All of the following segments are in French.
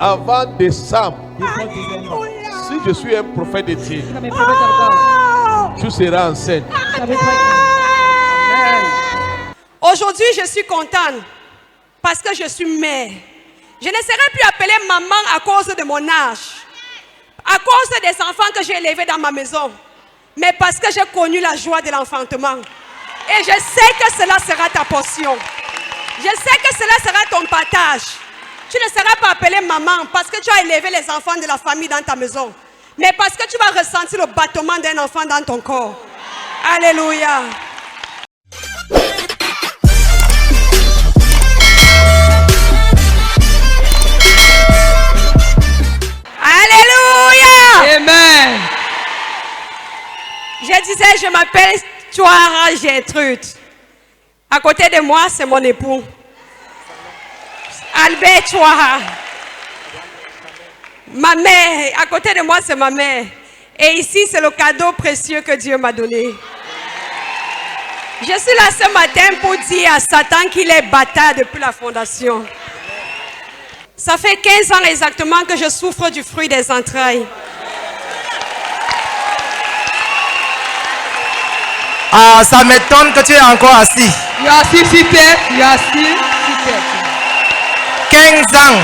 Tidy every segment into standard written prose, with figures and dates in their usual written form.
avant décembre, si je suis un prophète de Dieu, tu seras enceinte. Aujourd'hui, je suis contente parce que je suis mère. Je ne serai plus appelée maman à cause de mon âge, à cause des enfants que j'ai élevés dans ma maison, mais parce que j'ai connu la joie de l'enfantement. Et je sais que cela sera ta portion. Je sais que cela sera ton partage. Tu ne seras pas appelée maman parce que tu as élevé les enfants de la famille dans ta maison, mais parce que tu vas ressentir le battement d'un enfant dans ton corps. Alléluia. Alléluia. Amen. Je disais, je m'appelle Chouara Gertrude. À côté de moi, c'est mon époux, Albert Chouara. Ma mère, à côté de moi, c'est ma mère. Et ici, c'est le cadeau précieux que Dieu m'a donné. Je suis là ce matin pour dire à Satan qu'il est bâtard depuis la fondation. Ça fait 15 ans exactement que je souffre du fruit des entrailles. Ah, ça m'étonne que tu es encore assis. You are still seated. You are still seated. 15 ans.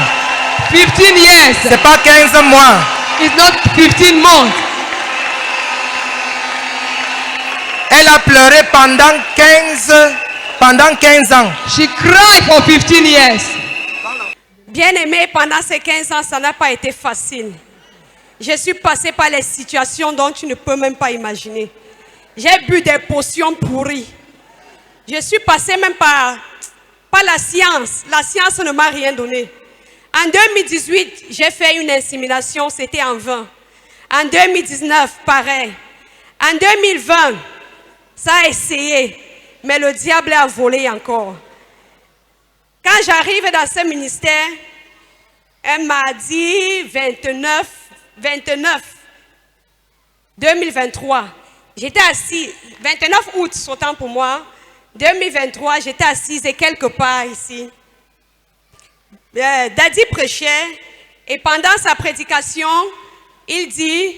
15 years. C'est pas 15 mois. It's not 15 months. Elle a pleuré pendant 15 ans. She cried for 15 years. Bien aimé, pendant ces 15 ans, ça n'a pas été facile. Je suis passée par les situations dont tu ne peux même pas imaginer. J'ai bu des potions pourries. Je suis passée même par la science. La science ne m'a rien donné. En 2018, j'ai fait une insémination, c'était en vain. En 2019, pareil. En 2020, ça a essayé, mais le diable a volé encore. Quand j'arrive dans ce ministère, elle m'a dit 29 2023. J'étais assise, 29 août, autant pour moi. 2023, j'étais assise et quelque part ici. Daddy prêchait et pendant sa prédication, il dit,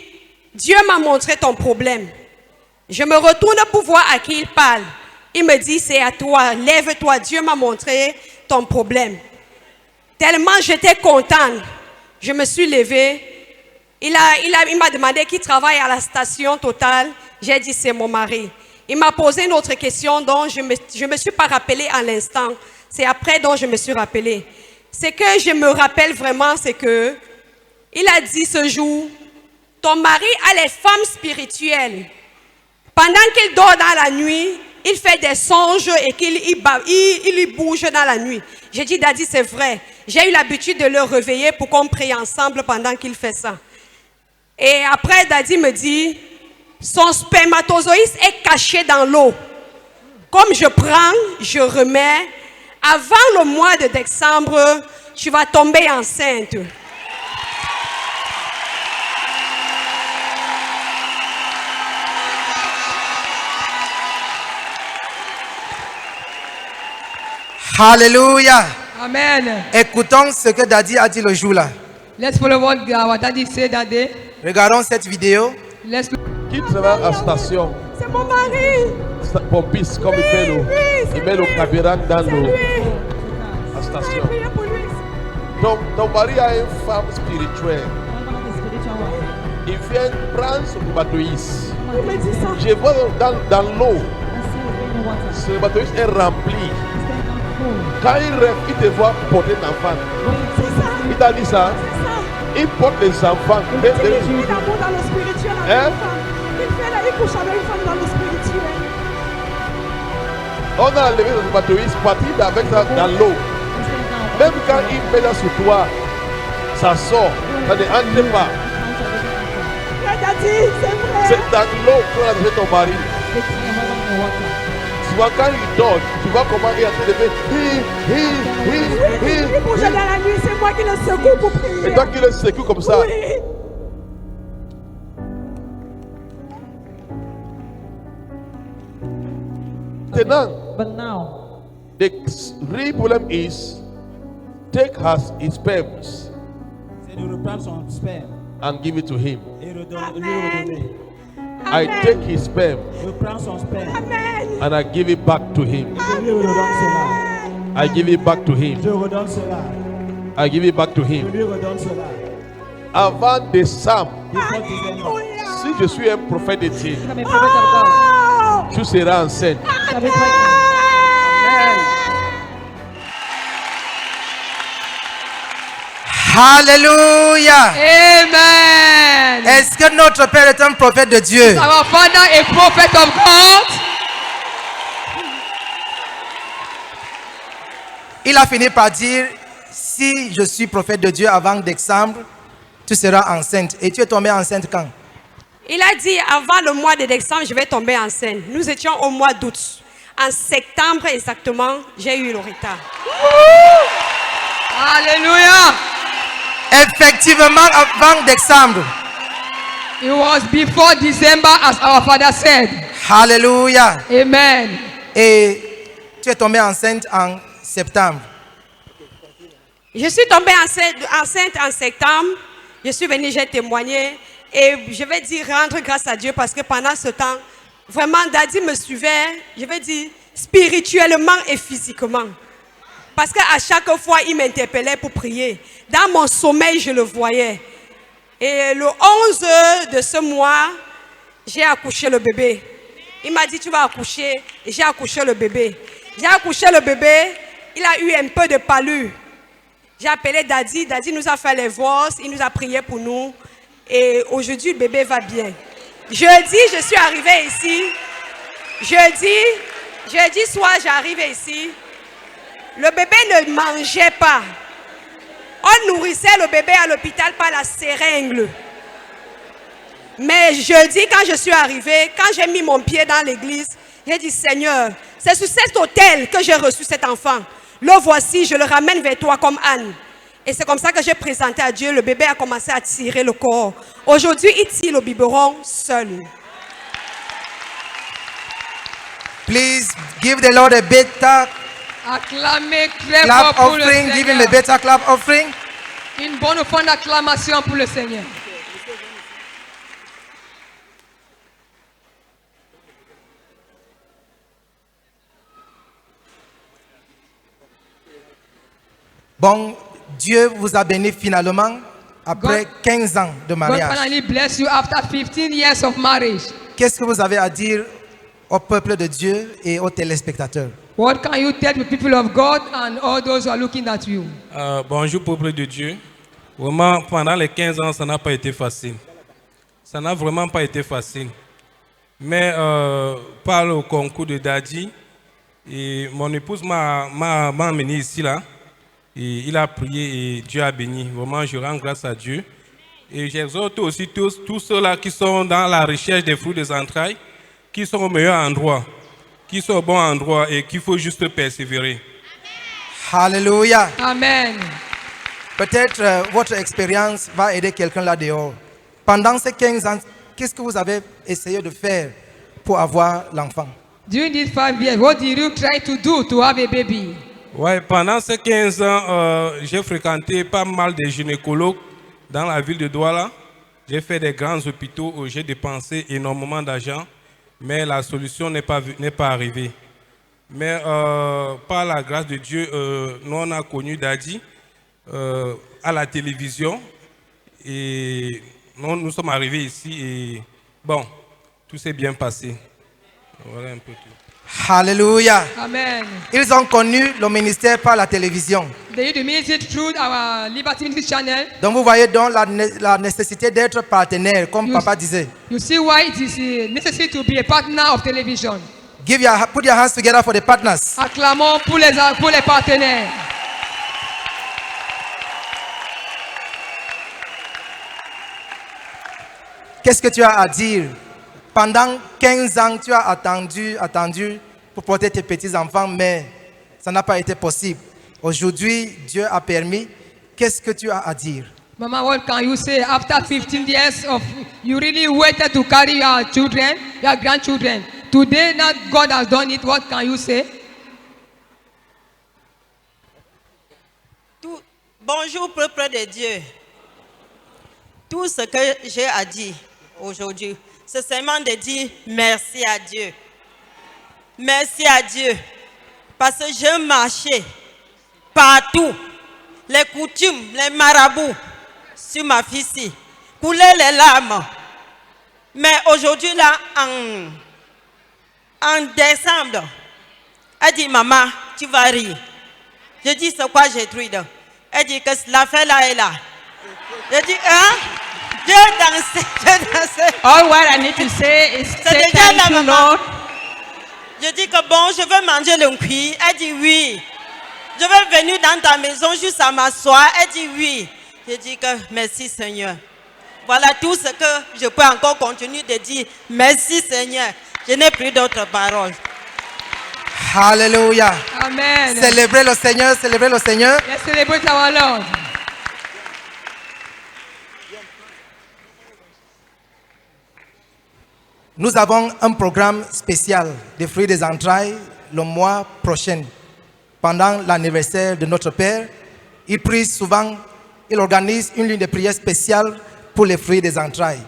Dieu m'a montré ton problème. Je me retourne pour voir à qui il parle. Il me dit, c'est à toi, lève-toi, Dieu m'a montré ton problème. Tellement j'étais contente, je me suis levée. Il m'a demandé qui travaille à la station Total. J'ai dit, c'est mon mari. Il m'a posé une autre question dont je me suis pas rappelée à l'instant. C'est après dont je me suis rappelée. Ce que je me rappelle vraiment, c'est que il a dit ce jour, ton mari a les femmes spirituelles. Pendant qu'il dort dans la nuit, il fait des songes et il bouge dans la nuit. J'ai dit, Daddy, c'est vrai. J'ai eu l'habitude de le réveiller pour qu'on prie ensemble pendant qu'il fait ça. Et après, Daddy me dit, son spermatozoïde est caché dans l'eau. Comme je prends, je remets. Avant le mois de décembre, tu vas tomber enceinte. Alléluia. Amen. Écoutons ce que Daddy a dit le jour-là. Let's follow what our daddy said that day. Regardons cette vidéo. Let's look. Qui travaille à la station, C'est mon mari. pompiste, comme il fait l'eau. Il met le carburant dans l'eau. La station. Priez pour lui. Ton mari a une femme spirituelle. Il vient prendre son bateauiste. Il me dit ça. Je vois dans l'eau, ce bateauiste est rempli. Quand il rêve, il te voit porter l'enfant. C'est ça. Il t'a dit ça. C'est ça. Il porte les enfants. Il fait l'amour dans le spirituel avec Hein? une femme. Il couche avec une femme dans le spirituel. On a levé le bateauiste, parti avec ça dans l'eau. Même quand il met ça sur toi, ça sort. Ça ne entre pas. Daddy, c'est vrai. C'est dans l'eau qu'on a levé ton mari. Tu vois, quand il dort, tu vois comment il a fait lever. Il bouge dans la nuit, c'est moi qui le secoue pour prier. Et toi qui le secoues comme ça. Oui. Maintenant, But now, the real problem is take his sperms Et de reprendre son sperme and give it to him. et lui redonner. I take his sperm Reprends son sperme and I give it back to him. et je lui redonne cela. I give it back to him. Je redonne cela. I give it back to Je him. lui redonne cela. Avant décembre, Before December. si je suis un prophète de Dieu, Become a prophet of God. tu seras enceinte. Shall be pregnant. Alléluia. Amen. Est-ce que notre Père est un prophète de Dieu? Our Father, a prophet of God. Il a fini par dire, si je suis prophète de Dieu avant décembre, tu seras enceinte. Et tu es tombée enceinte quand? Il a dit avant le mois de décembre, je vais tomber enceinte. Nous étions au mois d'août. En septembre exactement, j'ai eu le retard. Hallelujah. Effectivement, avant décembre. It was before December, as our Father said. Alléluia. Amen. Et tu es tombée enceinte en septembre. Je suis tombée enceinte en septembre. Je suis venue, j'ai témoigné. Et je vais dire rendre grâce à Dieu parce que pendant ce temps, vraiment, Daddy me suivait, je vais dire, spirituellement et physiquement. Parce qu'à chaque fois, il m'interpellait pour prier. Dans mon sommeil, je le voyais. Et le 11 de ce mois, j'ai accouché le bébé. Il m'a dit, tu vas accoucher. Et j'ai accouché le bébé. J'ai accouché le bébé. Il a eu un peu de palud. J'ai appelé Daddy. Daddy nous a fait les voix. Il nous a prié pour nous. Et aujourd'hui, le bébé va bien. Jeudi, je suis arrivée ici. Jeudi soir, j'arrivais ici. Le bébé ne mangeait pas. On nourrissait le bébé à l'hôpital par la seringue. Mais jeudi, quand je suis arrivée, quand j'ai mis mon pied dans l'église, j'ai dit, Seigneur, c'est sur cet autel que j'ai reçu cet enfant. Le voici, je le ramène vers toi comme Anne. Et c'est comme ça que j'ai présenté à Dieu. Le bébé a commencé à tirer le corps. Aujourd'hui, il tire le biberon seul. Please give the Lord a better Acclamez très clap fort pour le offering. Give him a Seigneur. better clap offering. Une bonne offrande d'acclamation pour le Seigneur. Bon, Dieu vous a béni finalement après 15 ans de God mariage. finally bless you after 15 years of marriage. Qu'est-ce que vous avez à dire au peuple de Dieu et aux téléspectateurs? What can you tell the people of God and all those who are looking at you? Bonjour peuple de Dieu. Vraiment, pendant les 15 ans, ça n'a pas été facile. Ça n'a vraiment pas été facile. Mais par le concours de Daddy, et mon épouse m'a amené ici là. Et il a prié et Dieu a béni. Vraiment, je rends grâce à Dieu. Et j'exhorte aussi tous ceux-là qui sont dans la recherche des fruits des entrailles, qui sont au meilleur endroit, qui sont au bon endroit et qu'il faut juste persévérer. Alléluia. Amen. Peut-être votre expérience va aider quelqu'un là dehors. Pendant ces 15 ans, qu'est-ce que vous avez essayé de faire pour avoir l'enfant? During these 5 years, what did you try to do to have a baby? Ouais, pendant ces 15 ans, j'ai fréquenté pas mal de gynécologues dans la ville de Douala. J'ai fait des grands hôpitaux où j'ai dépensé énormément d'argent, mais la solution n'est pas arrivée. Mais par la grâce de Dieu, nous on a connu Daddy à la télévision et nous sommes arrivés ici et bon, tout s'est bien passé. Voilà un peu tout. Alléluia. Amen. Ils ont connu le ministère par la télévision. They do ministry through our Liberty Ministry channel. Donc vous voyez donc la nécessité d'être partenaire, comme papa disait. You see why it is necessary to be a partner of television. Put your hands together for the partners. Acclamons pour les partenaires. Qu'est-ce que tu as à dire? Pendant 15 ans, tu as attendu pour porter tes petits-enfants, mais ça n'a pas été possible. Aujourd'hui, Dieu a permis. Qu'est-ce que tu as à dire? Mama, what can you say after 15 years of you really waited to carry your children, your grandchildren? Today, now God has done it. What can you say? Bonjour, peuple de Dieu. Tout ce que j'ai à dire aujourd'hui, c'est seulement de dire merci à Dieu. Merci à Dieu. Parce que je marchais partout. Les coutumes, les marabouts sur ma fille coulaient les larmes. Mais aujourd'hui, là, en décembre, elle dit, maman, tu vas rire. Je dis, c'est quoi j'ai trouvé? Elle dit que l'affaire là est là. Je dis, hein? Dieu dansait. All what I need to say is C'est say déjà thank la you, maman. Lord. Je dis que bon, je veux manger le cuit. Elle dit oui. Je veux venir dans ta maison juste à m'asseoir. Elle dit oui. Je dis que merci Seigneur. Voilà tout ce que je peux encore continuer de dire. Merci Seigneur. Je n'ai plus d'autres paroles. Alléluia. Amen. Célébrez le Seigneur, célébrez le Seigneur. Let's celebrate our Lord. Nous avons un programme spécial des fruits des entrailles le mois prochain. Pendant l'anniversaire de notre Père, il prie souvent, il organise une ligne de prière spéciale pour les fruits des entrailles.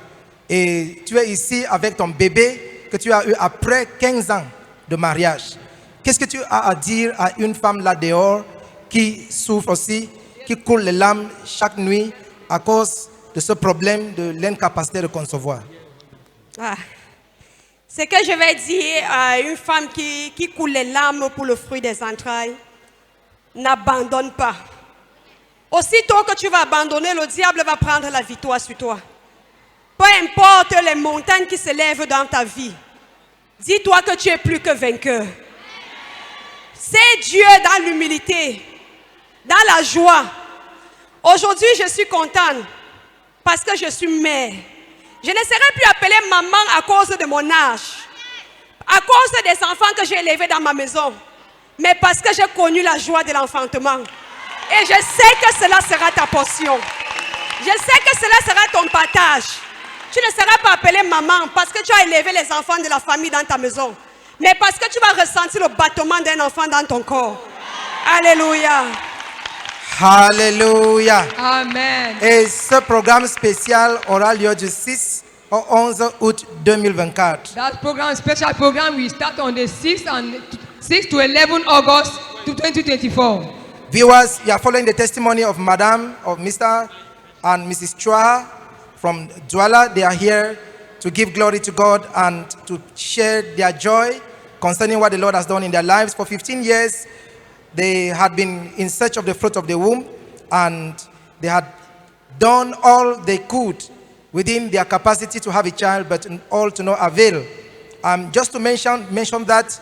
Et tu es ici avec ton bébé que tu as eu après 15 ans de mariage. Qu'est-ce que tu as à dire à une femme là dehors qui souffre aussi, qui coule les larmes chaque nuit à cause de ce problème de l'incapacité de concevoir? Ah. Ce que je vais dire à une femme qui coule les larmes pour le fruit des entrailles, n'abandonne pas. Aussitôt que tu vas abandonner, le diable va prendre la victoire sur toi. Peu importe les montagnes qui se lèvent dans ta vie, dis-toi que tu es plus que vainqueur. C'est Dieu dans l'humilité, dans la joie. Aujourd'hui, je suis contente parce que je suis mère. Je ne serai plus appelée maman à cause de mon âge, à cause des enfants que j'ai élevés dans ma maison, mais parce que j'ai connu la joie de l'enfantement. Et je sais que cela sera ta portion. Je sais que cela sera ton partage. Tu ne seras pas appelée maman parce que tu as élevé les enfants de la famille dans ta maison, mais parce que tu vas ressentir le battement d'un enfant dans ton corps. Alléluia. Alléluia. Amen. Et ce programme spécial aura lieu du 6 au 11 août 2024. That program, special program, will start on the 6th to 11 August to 2024. Viewers, you are following the testimony of Madam, of Mr. and Mrs. Chua from Douala. They are here to give glory to God and to share their joy concerning what the Lord has done in their lives. For 15 years, they had been in search of the fruit of the womb, and they had done all they could within their capacity to have a child, but all to no avail. Just to mention that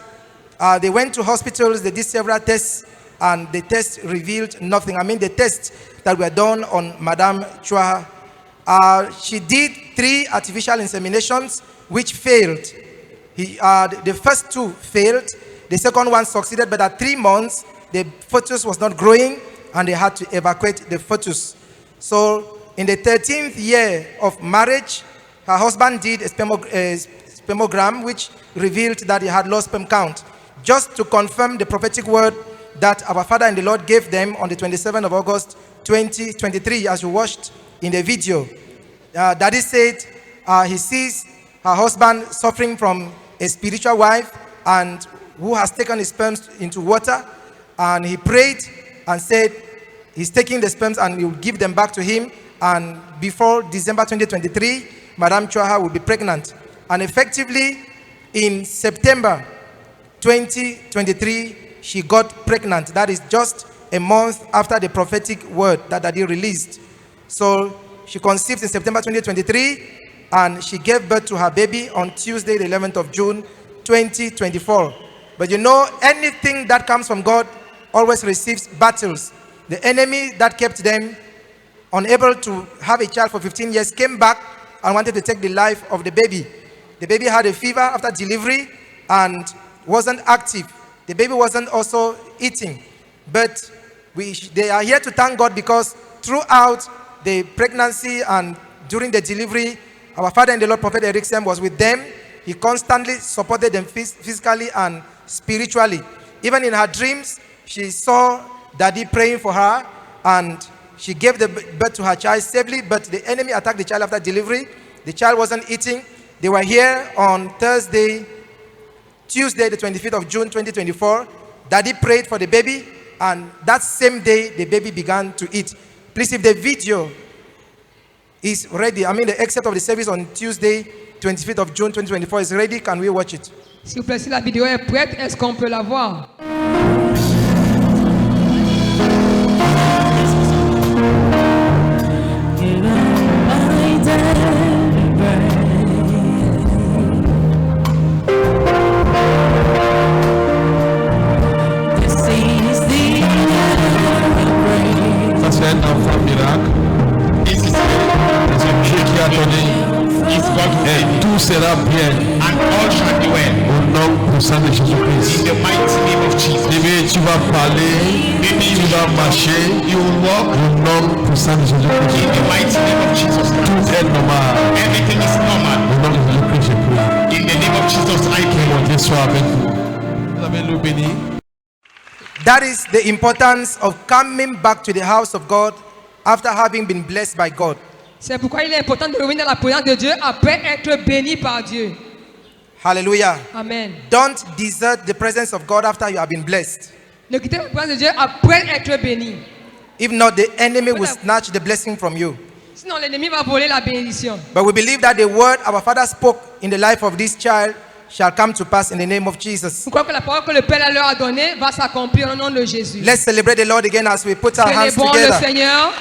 they went to hospitals, they did several tests, and the tests revealed nothing. I mean, the tests that were done on Madame Chua, she did 3 artificial inseminations, which failed. The first 2 failed. The second one succeeded, but at 3 months, the fetus was not growing, and they had to evacuate the fetus. So, in the 13th year of marriage, her husband did a spermogram, which revealed that he had low sperm count, just to confirm the prophetic word that our Father in the Lord gave them on the 27th of August 2023, as you watched in the video. Daddy said he sees her husband suffering from a spiritual wife and who has taken his sperms into water, and he prayed and said he's taking the sperms and he will give them back to him, and before December 2023, Madame Chua will be pregnant. And effectively, in September 2023, she got pregnant. That is just a month after the prophetic word that Daddy released. So she conceived in September 2023, and she gave birth to her baby on Tuesday, the 11th of June, 2024. But you know, anything that comes from God always receives battles. The enemy that kept them unable to have a child for 15 years came back and wanted to take the life of the baby. The baby had a fever after delivery and wasn't active. The baby wasn't also eating. But they are here to thank God because throughout the pregnancy and during the delivery, our Father in the Lord, Prophet Erickson, was with them. He constantly supported them physically and spiritually. Even in her dreams, she saw Daddy praying for her, and she gave the birth to her child safely, but the enemy attacked the child after delivery. The child wasn't eating. They were here on Tuesday, the 25th of June, 2024. Daddy prayed for the baby, and that same day, the baby began to eat. Please, if the video is ready, the excerpt of the service on Tuesday, 25th of June, 2024 is ready, can we watch it? S'il vous plaît, si la vidéo est prête, est-ce qu'on peut la voir? Ça c'est un enfant miracle. C'est Dieu qui a donné. Et tout sera bien. And all shall be well. Au nom puissant de Jésus-Christ. In the mighty name of Jesus. Bébé, tu vas parler, tu vas marcher. You will walk. Au nom puissant de Jésus-Christ. In the mighty name of Jesus Christ. Tout est normal. Everything is normal. Au nom de Jésus-Christ, je prie. In the name of Jesus, I Que pray. mon Dieu soit avec vous. Vous avez le béni. That is the importance of coming back to the house of God after having been blessed by God. C'est pourquoi il est important de revenir dans la présence de Dieu après être béni par Dieu. Hallelujah. Amen. Don't desert the presence of God after you have been blessed. Ne quittez pas la présence de Dieu après être béni. If not, the enemy will snatch the blessing from you. Sinon, l'ennemi va voler la bénédiction. But we believe that the word our Father spoke in the life of this child shall come to pass in the name of Jesus. Nous croyons que la parole que le Père leur a donnée va s'accomplir au nom de Jésus. Let's celebrate the Lord again as we put our hands Célébrons le together. Seigneur.